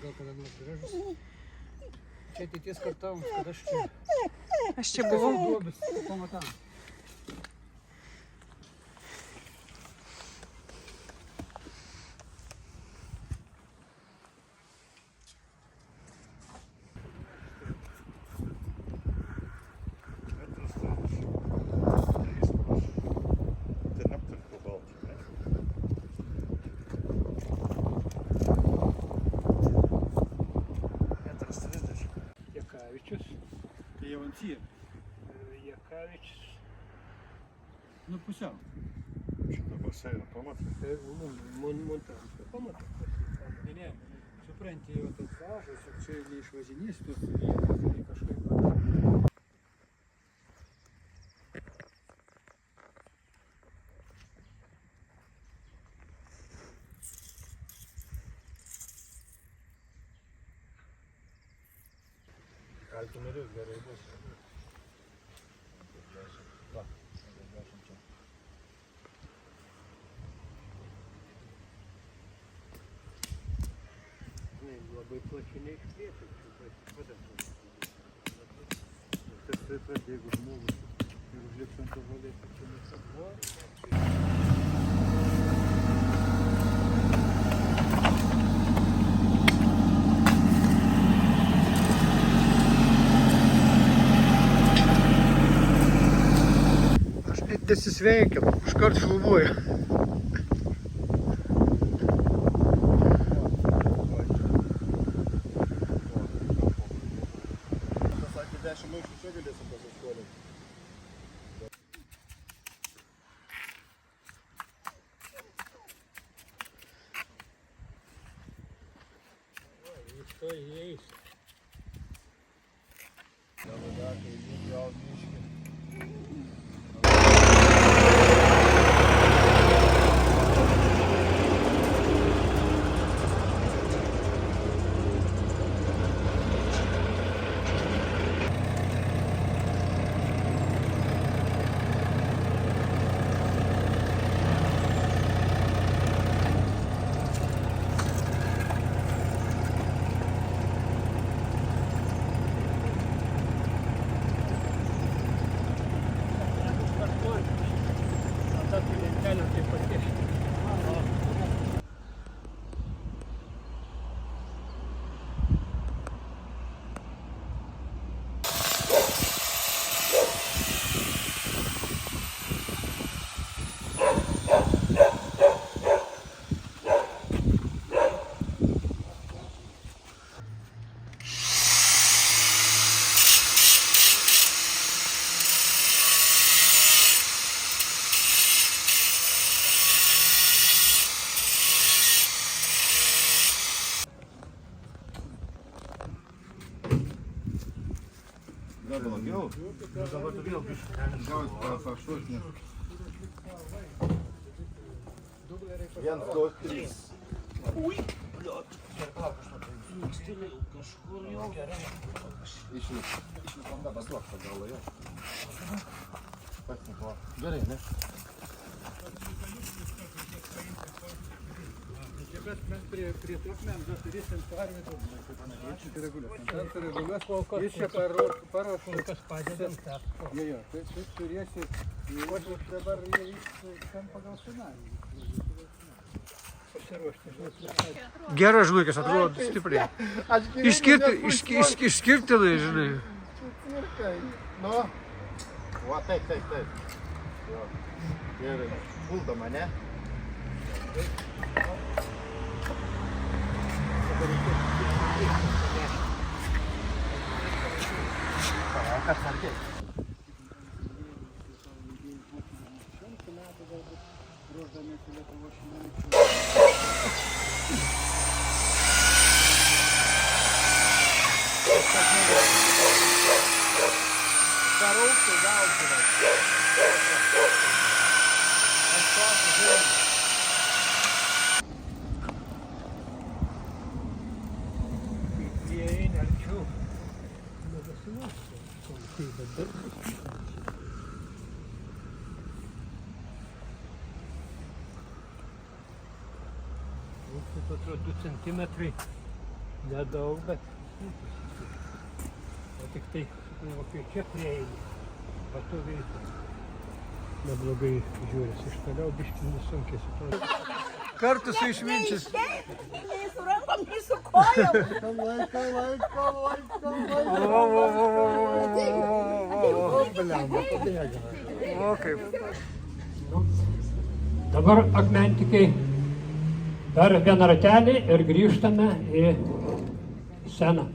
gal kada nors gražus. Čia ateities kartams, kad Aš čia buvau. duobis pamatam. Tai jau ant sienų. Jakavičius. Nu pusiau. Šitą baseiną pamatai? Tai montažas. Pamatai. Ne, supranti, jau tas važas, ir čia neišvažinės tos vietos, tai kažkaip padaryti. Kaltinerius gerai bus. Va, 50 čia. Labai plačiai neišplėtai, čia padėtų. Tai jeigu žmogus ir užlips ant žolės, tai čia nesakvo. Nesisveikinu, iškart filmuoju. Pasakė 10 maišų čia galėsim pasiskolinti. Iš to įeis. Dabar kai gal miškį. Dar blogiau. Dabar tu vėl gausi pašutinį. 1, 2, 3. Ui, bliot. Stilėjau kažkur jau. Išlipam dabar duok pagalą jau. Pasibuvo. Gerai, ne? Mes prie trukmėm dar turėsim parvietą. Jis čia paruošus. Kas padedam tą. Jo, tai turėsi. Dabar ten pagal scenarijų. Pasiruošti. Geras žluikis, atrodo stipriai. Išskirtinai, žinai. Nu, va taip. Jo. Ir puldama, ne? Kas sargiai? Darausiu gaudžiu. Atrodo 2 centimetrai. Nedaug, bet o tik tai, kai čia prieini, patogiai neblogai žiūrės. Iš toliau biškį nesunkiai supranta. Kartu su išminčiais. Nei su rankom, nei su kojom. O kaip. Dabar akmentikiai dar vieną ratelį ir grįžtame į sceną.